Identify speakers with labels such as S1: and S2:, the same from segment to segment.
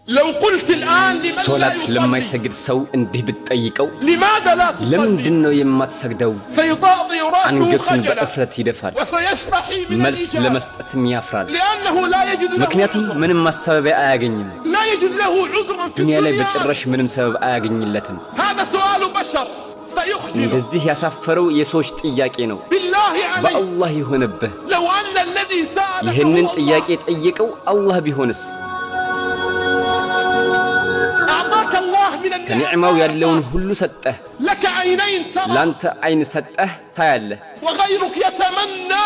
S1: لو قلت الآن
S2: صلاة لما يسجد سو انديه بتطيقو
S1: لماذا لا تصلي
S2: لمندنو يماتسجدو
S1: سيطاطي رأسه خجلا
S2: بأفرت يدفال
S1: وسيستحي من
S2: ملس
S1: الإجابة
S2: لمستقتم يافرال
S1: لأنه لا يجد له
S2: مكنياتهم منم ما السبب آياغنيم
S1: لا يجد له عذر في
S2: دنيا لا
S1: الدنيا
S2: بترش منم سبب آياغنيلتم
S1: هذا سؤال بشر سيخجل
S2: እንደዚህ ያሳፈረው የሰዎች ጥያቄ ነው
S1: بالله عليك
S2: በአላህ ይሆነብህ
S1: لو أن الذي سأله
S2: ይህንን ጥያቄ ጠየቀው አላህ ቢሆንስ
S1: أعطاك الله من
S2: ከኒዕማው ያለውን ሁሉ ሰጠህ
S1: لك عينين ترى
S2: ላንተ አይን ሰጠህ ታያለህ
S1: وغيرك يتمنى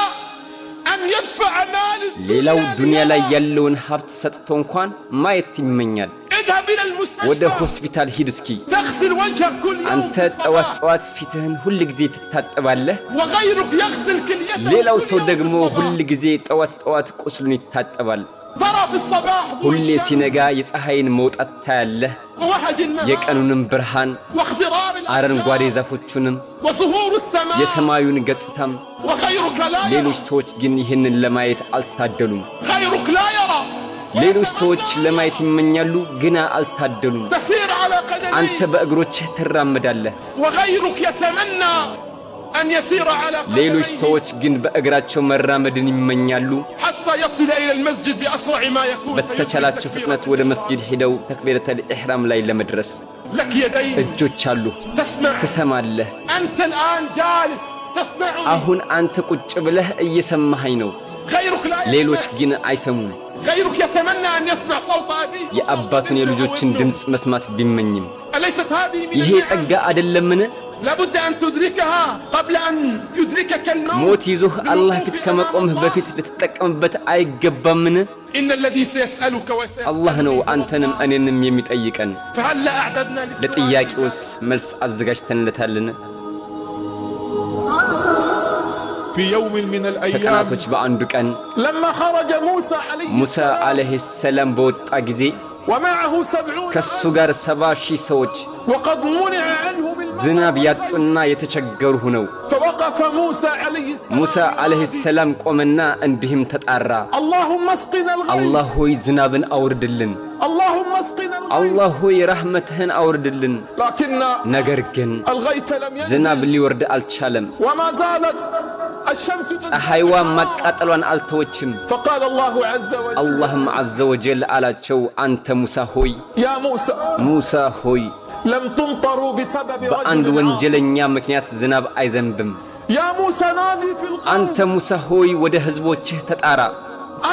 S1: أن يدفع مال
S2: ሌላው ዱንያ ላይ ያለውን ሀብት ሰጥቶ እንኳን ማየት ይመኛል
S1: اذهب إلى
S2: ወደ
S1: المستشفى
S2: ሆስፒታል ሂድ እስኪ
S1: تغسل وجهك كل يوم
S2: አንተ
S1: في الصباح.
S2: ጠዋት ፊትህን ሁሉ ጊዜ ትታጠባለህ
S1: وغيرك يغسل كليته
S2: ሌላው
S1: كل
S2: ሰው
S1: يوم
S2: ደግሞ
S1: في الصباح.
S2: ሁሉ ጊዜ ጠዋት ቁስሉን ይታጠባል
S1: ترى في الصباح
S2: ሁሌ ሲነጋ የፀሐይን መውጣት ታያለህ
S1: ووهج النهار
S2: የቀኑንም ብርሃን
S1: واخضرار
S2: አረንጓዴ
S1: الأشجار
S2: ዛፎቹንም
S1: وظهور السماء
S2: የሰማዩን ገጽታም
S1: وغيرك لا يرى
S2: ሌሎች ሰዎች ግን ይህንን ለማየት አልታደሉም
S1: غيرك لا يرى
S2: ሌሎች ሰዎች ለማየት ይመኛሉ ግና አልታደሉም
S1: تسير على
S2: አንተ
S1: قدميك
S2: በእግሮችህ ትራመዳለህ
S1: وغيرك يتمنى أن يسير على
S2: ሌሎች
S1: قدميه
S2: ሰዎች ግን በእግራቸው መራመድን ይመኛሉ
S1: حتى يصل إلى المسجد بأسرع ما يكون
S2: በተቻላቸው ፍጥነት ወደ መስጂድ ሄደው ተክቢረተል ኢህራም ላይ ለመድረስ
S1: لك يدين
S2: እጆች አሉ
S1: تسمع
S2: ትሰማለህ
S1: أنت الآن جالس تسمعني
S2: አሁን አንተ ቁጭ ብለህ እየሰማኸኝ ነው
S1: غيرك لا
S2: ሌሎች
S1: يسمع
S2: ግን አይሰሙም
S1: غيرك يتمنى أن يسمع صوت أبيه
S2: የአባቱን የልጆችን ድምጽ መስማት ቢመኝም
S1: أليست هذه من
S2: ይሄ
S1: النعم؟
S2: ጸጋ አይደለምን
S1: لابد أن تدركها قبل أن يدركك الموت
S2: ሞት ይዞህ አላህ ፊት ከመቆምህ በፊት ልትጠቀምበት አይገባምን
S1: إن الذي سيسألك وسيسأل
S2: አላህ ነው አንተንም እኔንም የሚጠይቀን
S1: فهل أعددنا للسؤال
S2: ለጥያቄውስ መልስ አዘጋጅተንለታልን
S1: في يوم من الأيام
S2: ከቀናቶች በአንዱ ቀን
S1: لما خرج موسى عليه
S2: ሙሳ አለይሂ ሰላም በወጣ ጊዜ
S1: ومعه 70
S2: ከሱ ጋር 70,000 ሰዎች
S1: وقد منع عنهم
S2: ዝናብ ያጡና የተቸገሩ ሆነው
S1: فوقف موسى عليه السلام
S2: ሙሳ አለይሂ ሰላም ቆመና እንዲህም ተጣራ
S1: اللهم اسقنا الغيث
S2: አላህ ሆይ ዝናብን አውርድልን
S1: اللهم اسقنا الغيث
S2: አላህ ሆይ ረህመትህን አውርድልን
S1: لكن
S2: ነገር ግን
S1: الغيث لم
S2: ዝናብ
S1: ينزل
S2: ሊወርድ አልቻለም
S1: وما زالت الشمس تزداد
S2: ፀሐይዋ ማቃጠሏን አልተወችም
S1: فقال الله عز وجل
S2: አላህም عز وجل አላቸው አንተ ሙሳ ሆይ
S1: يا موسى
S2: ሙሳ ሆይ
S1: لم تمطروا بسبب
S2: በአንድ
S1: رجل عاصي
S2: ወንጀለኛ ምክንያት ዝናብ አይዘንብም
S1: يا موسى نادي في
S2: አንተ
S1: القوم
S2: ሙሳ ሆይ ወደ ህዝቦችህ ተጣራ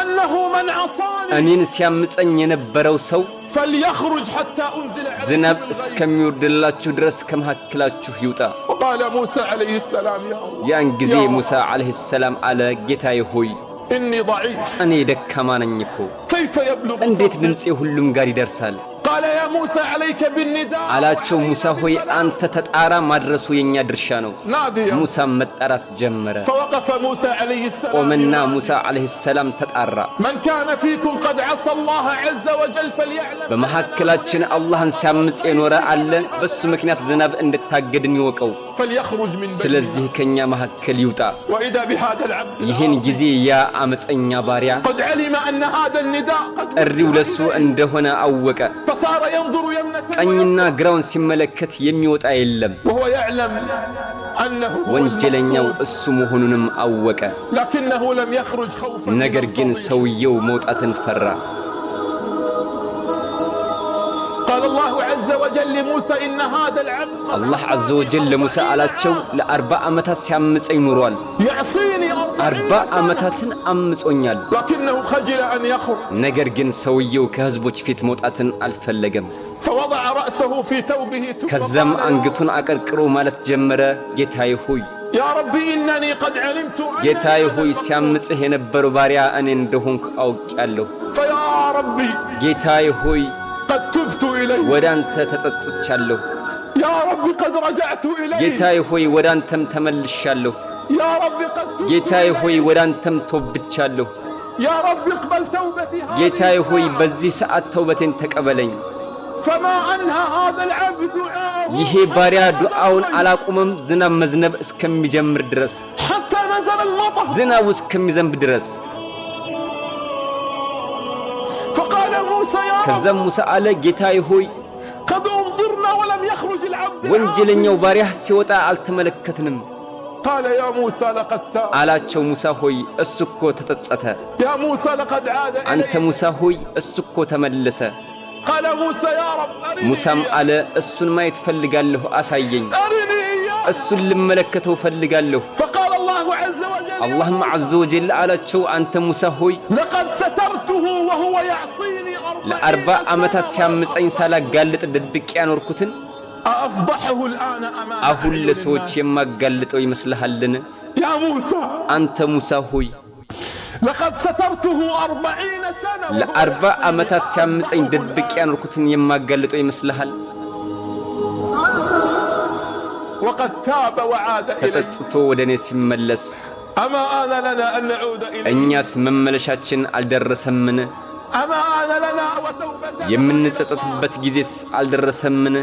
S1: أنه من عصاني
S2: እኔን ሲያምፀኝ የነበረው ሰው
S1: فليخرج حتى أنزل عليه
S2: ዝናብ እስከሚወርድላችሁ ድረስ ከመካከላችሁ ይውጣ
S1: وقال موسى عليه السلام يا الله
S2: ያን ጊዜ
S1: يا
S2: ሙሳ አለይሂ ሰላም አለ ጌታዬ ሆይ
S1: إني ضعيف
S2: እኔ ደካማ ነኝ እኮ
S1: كيف يبلغ
S2: እንዴት
S1: صوتي؟
S2: ድምጼ ሁሉም ጋር ይደርሳል
S1: قال يا موسى عليك بالنداء
S2: አላቸው ሙሳ ሆይ አንተ ተጣራ ማድረሱ የኛ ድርሻ ነው
S1: نادي يا موسى.
S2: ሙሳ መጣራት ጀመረ
S1: فوقف موسى عليه السلام
S2: ቆመና ሙሳ አለይሂ ሰላም ተጣራ
S1: من كان فيكم قد عصى الله عز وجل فليعلم
S2: በመሐከላችን አላህን ሲያምጽ የኖረ አለ በሱ ምክንያት ዝናብ እንድታገድን ይወቀው
S1: فليخرج من بيننا
S2: ስለዚህ ከኛ መሐከል ይውጣ
S1: وإذا بهذا العبد
S2: ይህን ጊዜ ያ አመፀኛ ባሪያ
S1: قد علم أن هذا النداء قد
S2: ጥሪው ለሱ እንደሆነ አወቀ
S1: فصار ينظر يمنة
S2: ቀኝና ግራውን ሲመለከት የሚወጣ የለም
S1: وهو يعلم أنه هو
S2: ወንጀለኛው
S1: المقصود.
S2: እሱ መሆኑንም አወቀ
S1: لكنه لم يخرج خوفا
S2: ነገር
S1: من
S2: ግን
S1: الضوء.
S2: ሰውየው መውጣትን ፈራ
S1: قال الله عز وجل لموسى إن هذا العبد قد
S2: አላህ
S1: عصاني
S2: عز وجل ለሙሳ አላቸው ለ40 ዓመታት ሲያምፀኝ ኑሯል
S1: يعصيني
S2: 40 ዓመታትን አምጾኛል
S1: لكنه خجل أن يخرج
S2: ነገር ግን ሰውየው ከህዝቦች ፊት መውጣትን አልፈለገም
S1: فوضع رأسه في ثوبه ثم
S2: ከዛም
S1: قال
S2: አንገቱን አቀርቅሮ ማለት ጀመረ ጌታዬ ሆይ
S1: يا ربي إنني قد علمت
S2: ጌታዬ ሆይ ሲያምጽህ የነበረው ባሪያ እኔ እንደሆንኩ አውቃለሁ
S1: فيا ربي
S2: ጌታዬ ሆይ
S1: قد تبت إليه
S2: ወደ አንተ ተጸጽቻለሁ
S1: يا ربي قد رجعت إليه
S2: ጌታዬ ሆይ ወደ አንተም ተመልሻለሁ
S1: يا ربي قد تبت
S2: ጌታዬ
S1: إليه
S2: ሆይ ወደ አንተም ተወብቻለሁ
S1: يا ربي اقبل توبتي هذه
S2: ጌታዬ ሆይ
S1: الساعة.
S2: በዚህ ሰዓት ተውበቴን ተቀበለኝ
S1: فما أنهى هذا العبد دعاءه
S2: ይሄ ባሪያ ዱዓውን አላቆመም ዝናብ መዝነብ እስከሚጀምር ድረስ
S1: حتى نزل المطر
S2: ዝናብ እስከሚዘንብ ድረስ
S1: فقال موسى يا
S2: ከዛም ሙሳ አለ ጌታዬ ሆይ
S1: قد انظرنا ولم يخرج العبد
S2: ወንጀለኛው ባሪያህ ሲወጣ አልተመለከትንም
S1: قال يا موسى لقد تاب
S2: አላቸው ሙሳ ሆይ እሱ እኮ ተጸጸተ
S1: يا موسى لقد عاد
S2: አንተ ሙሳ ሆይ እሱ እኮ ተመለሰ
S1: قال موسى يا رب
S2: ሙሳም አለ እሱን ማየት ፈልጋለሁ አሳየኝ
S1: أرني إياه
S2: እሱን ልመለከተው ፈልጋለሁ
S1: فقال الله عز وجل
S2: اللهم عز وجل አላቸው አንተ ሙሳ ሆይ
S1: لقد سترته وهو يعصيني
S2: ለ40 ዓመታት ሲያምፀኝ ሳላጋልጥ ድብቅ ያኖርኩትን
S1: أفضحه الآن أمام
S2: አሁን ለሰዎች የማጋልጠው ይመስልሃልን
S1: يا موسى
S2: አንተ ሙሳ ሆይ
S1: لقد سترته 40 سنة
S2: ለ40 ዓመታት ሲያምፀኝ ድብቅ ያኖርኩትን የማጋልጠው ይመስልሃል
S1: وقد تاب وعاد إليه
S2: ተጸጽቶ ወደኔ ሲመለስ
S1: أما آن لنا أن نعود إليه
S2: እኛስ መመለሻችን አልደረሰምን
S1: أما آن لنا وتوبتنا
S2: የምንጸጸትበት ጊዜስ አልደረሰምን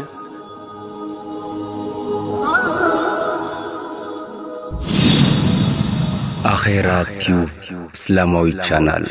S2: አኺራ ቲዩብ እስላማዊ ቻናል